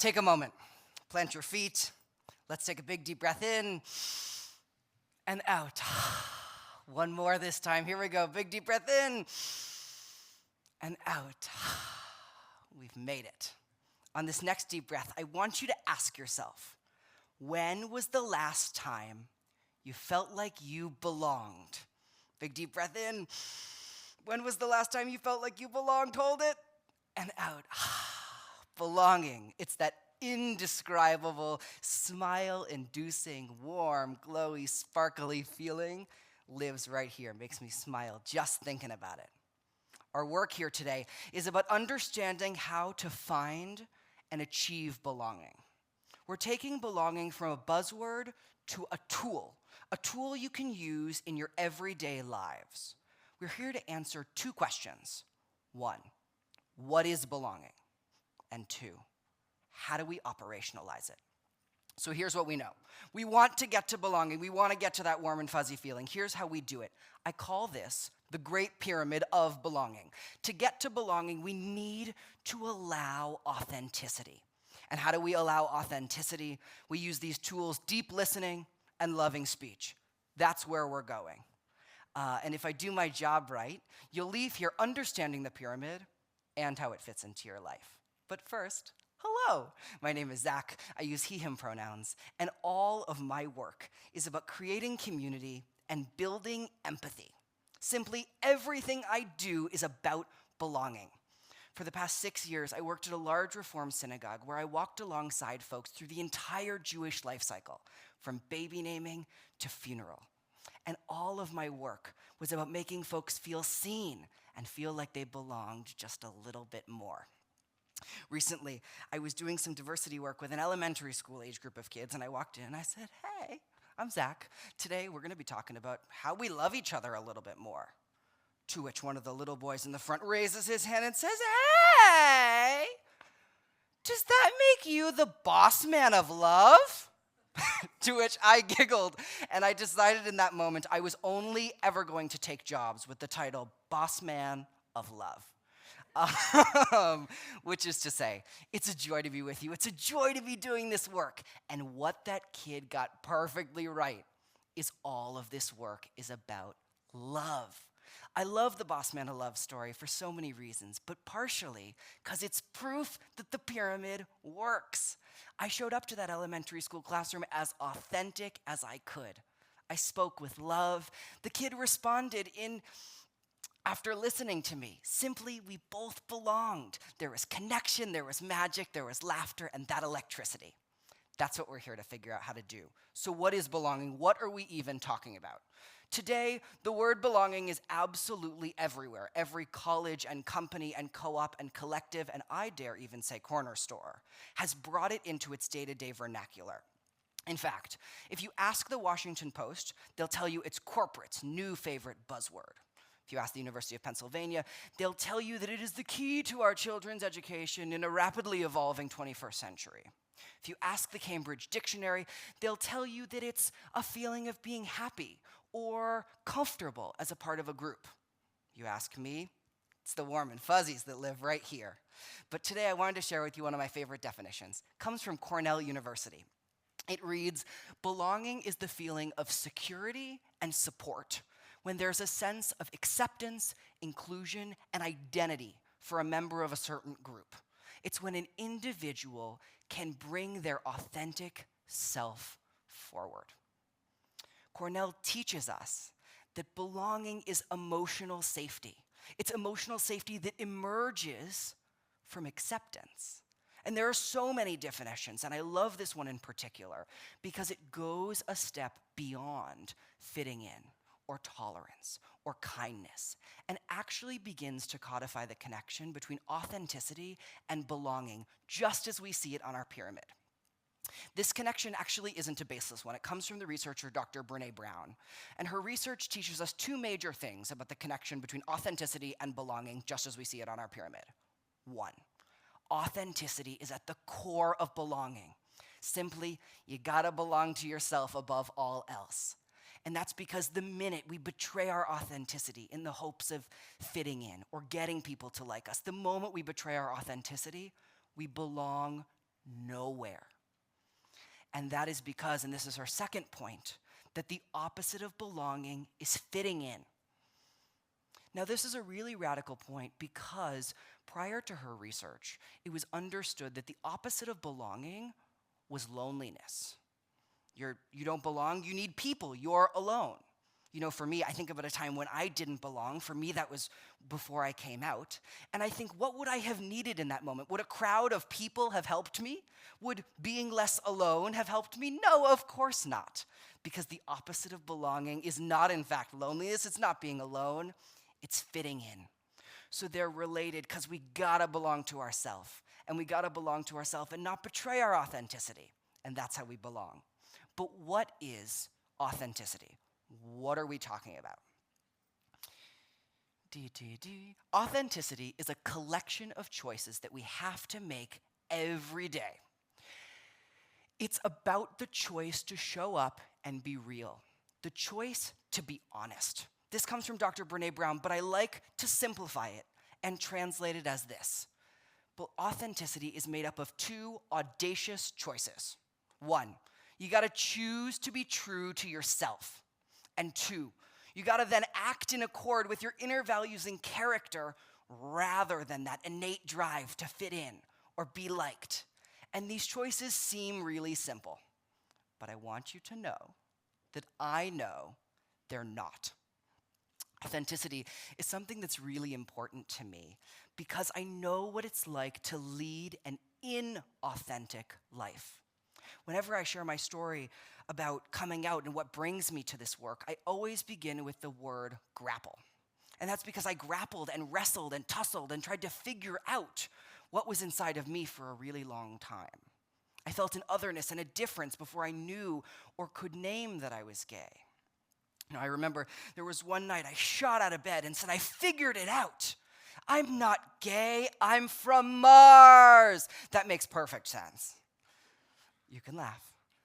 Take a moment, plant your feet. Let's take a big deep breath in and out. One more this time. Here we go. Big deep breath in and out. We've made it. On this next deep breath, I want you to ask yourself, when was the last time you felt like you belonged? Big deep breath in. When was the last time you felt like you belonged? Hold it. And out. Belonging. It's that indescribable, smile-inducing, warm, glowy, sparkly feeling lives right here. Makes me smile just thinking about it. Our work here today is about understanding how to find and achieve belonging. We're taking belonging from a buzzword to a tool you can use in your everyday lives. We're here to answer two questions. One, what is belonging? And two, how do we operationalize it? So here's what we know. We want to get to belonging. We want to get to that warm and fuzzy feeling. Here's how we do it. I call this the Great Pyramid of Belonging. To get to belonging, we need to allow authenticity. And how do we allow authenticity? We use these tools, deep listening and loving speech. That's where we're going. And if I do my job right, you'll leave here understanding the pyramid and how it fits into your life. But first, hello. My name is Zach. I use he, him pronouns. And all of my work is about creating community and building empathy. Simply, everything I do is about belonging. For the past 6 years, I worked at a large Reform synagogue where I walked alongside folks through the entire Jewish life cycle, from baby naming to funeral. And all of my work was about making folks feel seen and feel like they belonged just a little bit more. Recently, I was doing some diversity work with an elementary school age group of kids, and I walked in and I said, "Hey, I'm Zach. Today we're going to be talking about how we love each other a little bit more." To which one of the little boys in the front raises his hand and says, "Hey, does that make you the boss man of love?" To which I giggled, and I decided in that moment I was only ever going to take jobs with the title Boss Man of Love. Which is to say, it's a joy to be with you. It's a joy to be doing this work. And what that kid got perfectly right is all of this work is about love. I love the Boss Man of Love story for so many reasons, but partially because it's proof that the pyramid works. I showed up to that elementary school classroom as authentic as I could. I spoke with love. The kid responded after listening to me. Simply, we both belonged. There was connection, there was magic, there was laughter, and that electricity. That's what we're here to figure out how to do. So what is belonging? What are we even talking about? Today, the word belonging is absolutely everywhere. Every college and company and co-op and collective, and I dare even say corner store, has brought it into its day-to-day vernacular. In fact, if you ask the Washington Post, they'll tell you it's corporate's new favorite buzzword. If you ask the University of Pennsylvania, they'll tell you that it is the key to our children's education in a rapidly evolving 21st century. If you ask the Cambridge Dictionary, they'll tell you that it's a feeling of being happy or comfortable as a part of a group. You ask me, it's the warm and fuzzies that live right here. But today I wanted to share with you one of my favorite definitions. It comes from Cornell University. It reads, belonging is the feeling of security and support when there's a sense of acceptance, inclusion, and identity for a member of a certain group. It's when an individual can bring their authentic self forward. Cornell teaches us that belonging is emotional safety. It's emotional safety that emerges from acceptance. And there are so many definitions, and I love this one in particular because it goes a step beyond fitting in or tolerance or kindness and actually begins to codify the connection between authenticity and belonging just as we see it on our pyramid. This connection actually isn't a baseless one. It comes from the researcher Dr. Brené Brown. And her research teaches us two major things about the connection between authenticity and belonging, just as we see it on our pyramid. One, authenticity is at the core of belonging. Simply, you gotta belong to yourself above all else. And that's because the minute we betray our authenticity in the hopes of fitting in or getting people to like us, the moment we betray our authenticity, we belong nowhere. And that is because, and this is our second point, that the opposite of belonging is fitting in. Now, this is a really radical point because prior to her research, it was understood that the opposite of belonging was loneliness. You don't belong, you need people, you're alone. You know, for me, I think about a time when I didn't belong. For me, that was before I came out. And I think, what would I have needed in that moment? Would a crowd of people have helped me? Would being less alone have helped me? No, of course not. Because the opposite of belonging is not, in fact, loneliness. It's not being alone. It's fitting in. So they're related because we gotta belong to ourselves. And we gotta belong to ourselves and not betray our authenticity. And that's how we belong. But what is authenticity? What are we talking about? Authenticity is a collection of choices that we have to make every day. It's about the choice to show up and be real, the choice to be honest. This comes from Dr. Brené Brown, but I like to simplify it and translate it as this. But authenticity is made up of two audacious choices. One, you gotta choose to be true to yourself. And two, you gotta then act in accord with your inner values and character rather than that innate drive to fit in or be liked. And these choices seem really simple, but I want you to know that I know they're not. Authenticity is something that's really important to me because I know what it's like to lead an inauthentic life. Whenever I share my story about coming out and what brings me to this work, I always begin with the word grapple. And that's because I grappled and wrestled and tussled and tried to figure out what was inside of me for a really long time. I felt an otherness and a difference before I knew or could name that I was gay. You know, I remember there was one night I shot out of bed and said, I figured it out. I'm not gay, I'm from Mars. That makes perfect sense. You can laugh,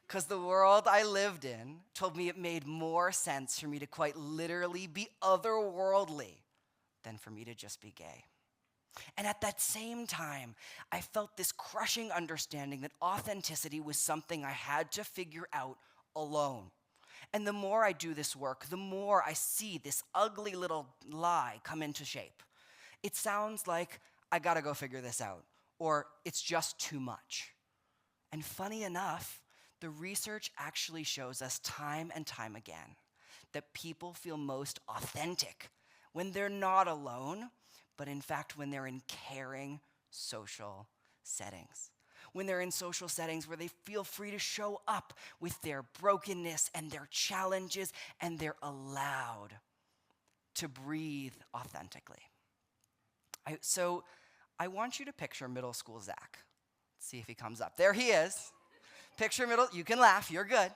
because the world I lived in told me it made more sense for me to quite literally be otherworldly than for me to just be gay. And at that same time, I felt this crushing understanding that authenticity was something I had to figure out alone. And the more I do this work, the more I see this ugly little lie come into shape. It sounds like, I gotta go figure this out, or it's just too much. And funny enough, the research actually shows us time and time again that people feel most authentic when they're not alone, but in fact when they're in caring social settings. When they're in social settings where they feel free to show up with their brokenness and their challenges, and they're allowed to breathe authentically. So I want you to picture middle school Zach. See if he comes up. There he is. You can laugh, you're good.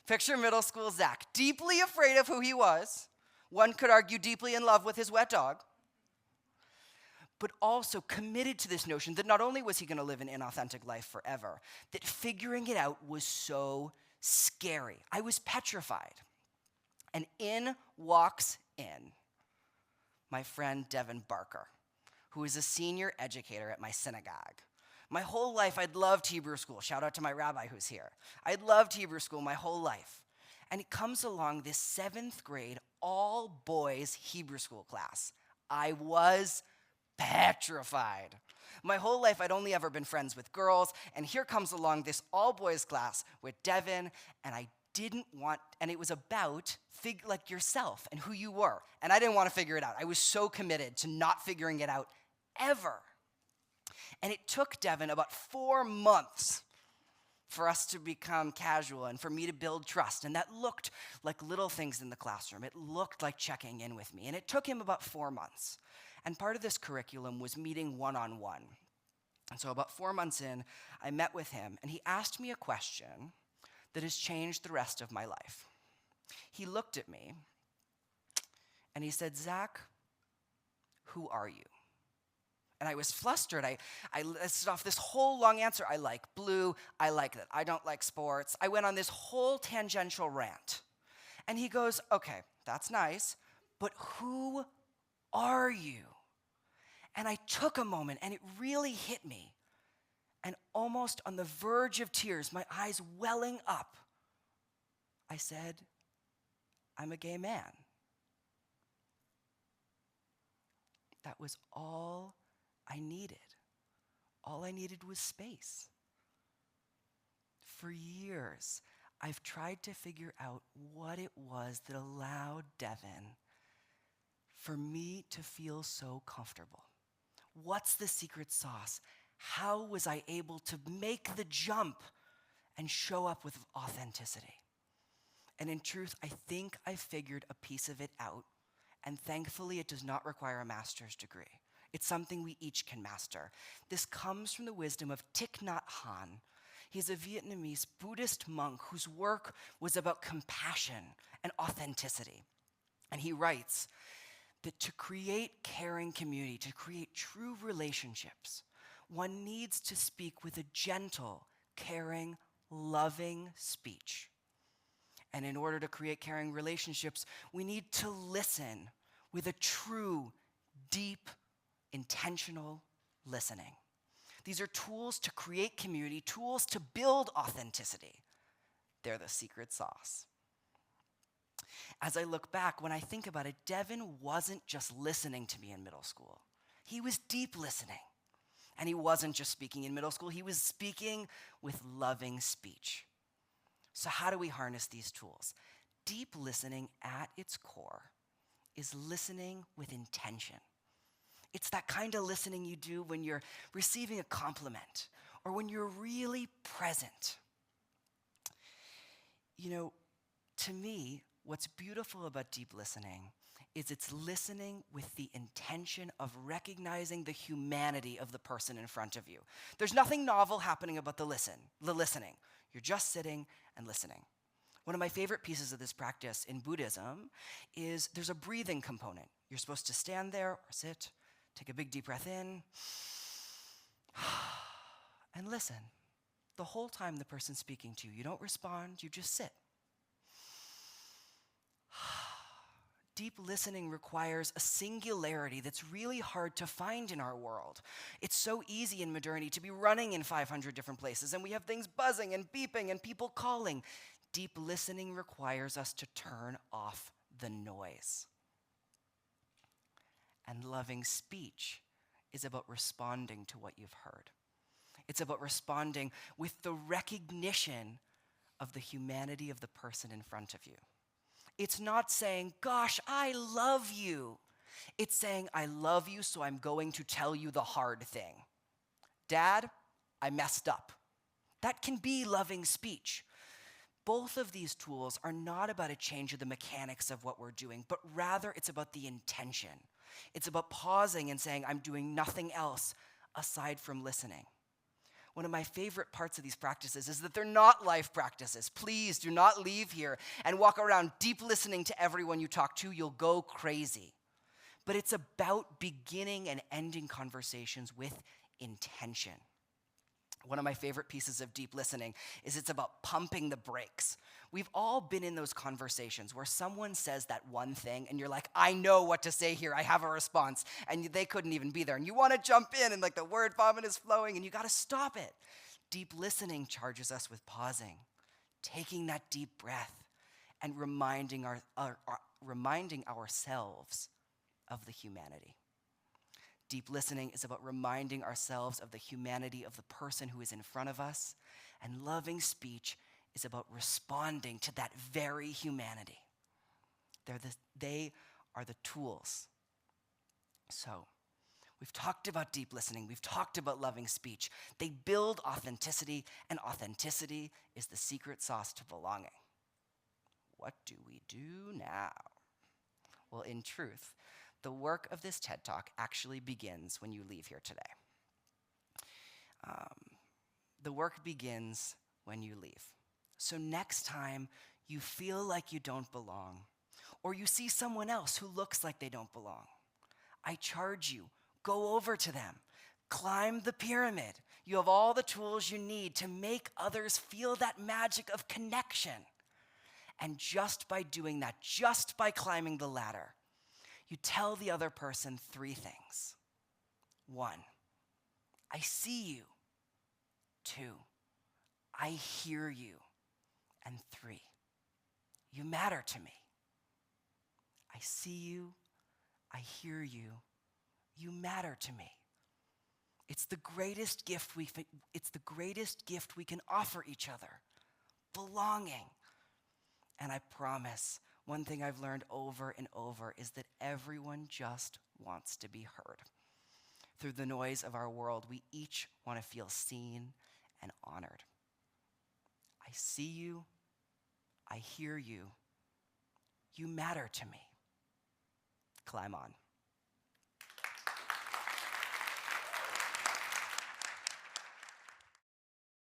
Picture middle school Zach, deeply afraid of who he was. One could argue deeply in love with his wet dog. But also committed to this notion that not only was he gonna live an inauthentic life forever, that figuring it out was so scary. I was petrified. And in walks my friend Devin Barker, who is a senior educator at my synagogue. My whole life, I'd loved Hebrew school. Shout out to my rabbi who's here. I'd loved Hebrew school my whole life. And it comes along this 7th grade, all boys Hebrew school class. I was petrified. My whole life, I'd only ever been friends with girls. And here comes along this all boys class with Devin. And it was about like yourself and who you were. And I didn't want to figure it out. I was so committed to not figuring it out ever. And it took Devin about 4 months for us to become casual and for me to build trust. And that looked like little things in the classroom. It looked like checking in with me. And it took him about 4 months. And part of this curriculum was meeting one-on-one. And so about 4 months in, I met with him, and he asked me a question that has changed the rest of my life. He looked at me, and he said, Zach, who are you? And I was flustered. I listed off this whole long answer. I like blue. I like that. I don't like sports. I went on this whole tangential rant. And he goes, okay, that's nice, but who are you? And I took a moment, and it really hit me. And almost on the verge of tears, my eyes welling up, I said, I'm a gay man. That was all I needed. All I needed was space. For years, I've tried to figure out what it was that allowed Devin for me to feel so comfortable. What's the secret sauce? How was I able to make the jump and show up with authenticity? And in truth, I think I figured a piece of it out. And thankfully, it does not require a master's degree. It's something we each can master. This comes from the wisdom of Thich Nhat Hanh. He's a Vietnamese Buddhist monk whose work was about compassion and authenticity. And he writes that to create caring community, to create true relationships, one needs to speak with a gentle, caring, loving speech. And in order to create caring relationships, we need to listen with a true, deep, intentional listening. These are tools to create community, tools to build authenticity. They're the secret sauce. As I look back, when I think about it, Devin wasn't just listening to me in middle school. He was deep listening. And he wasn't just speaking in middle school, he was speaking with loving speech. So how do we harness these tools? Deep listening at its core is listening with intention. It's that kind of listening you do when you're receiving a compliment or when you're really present. You know, to me, what's beautiful about deep listening is it's listening with the intention of recognizing the humanity of the person in front of you. There's nothing novel happening about the listening. You're just sitting and listening. One of my favorite pieces of this practice in Buddhism is there's a breathing component. You're supposed to stand there or sit, take a big deep breath in, and listen. The whole time the person's speaking to you, you don't respond, you just sit. Deep listening requires a singularity that's really hard to find in our world. It's so easy in modernity to be running in 500 different places, and we have things buzzing and beeping and people calling. Deep listening requires us to turn off the noise. And loving speech is about responding to what you've heard. It's about responding with the recognition of the humanity of the person in front of you. It's not saying, gosh, I love you. It's saying, I love you, so I'm going to tell you the hard thing. Dad, I messed up. That can be loving speech. Both of these tools are not about a change of the mechanics of what we're doing, but rather it's about the intention. It's about pausing and saying, I'm doing nothing else aside from listening. One of my favorite parts of these practices is that they're not life practices. Please do not leave here and walk around deep listening to everyone you talk to. You'll go crazy. But it's about beginning and ending conversations with intention. One of my favorite pieces of deep listening is it's about pumping the brakes. We've all been in those conversations where someone says that one thing and you're like, I know what to say here. I have a response. And they couldn't even be there. And you want to jump in and like the word vomit is flowing and you got to stop it. Deep listening charges us with pausing, taking that deep breath and reminding ourselves of the humanity. Deep listening is about reminding ourselves of the humanity of the person who is in front of us, and loving speech is about responding to that very humanity. They are the tools. So, we've talked about deep listening, we've talked about loving speech. They build authenticity, and authenticity is the secret sauce to belonging. What do we do now? Well, in truth, the work of this TED Talk actually begins when you leave here today. The work begins when you leave. So next time you feel like you don't belong, or you see someone else who looks like they don't belong, I charge you, go over to them, climb the pyramid. You have all the tools you need to make others feel that magic of connection. And just by doing that, just by climbing the ladder, you tell the other person 3 things. 1, I see you. 2, I hear you. And 3, you matter to me. I see you, I hear you, you matter to me. It's the greatest gift we can offer each other, belonging. And I promise, one thing I've learned over and over is that everyone just wants to be heard. Through the noise of our world, we each want to feel seen and honored. I see you, I hear you, you matter to me. Climb on.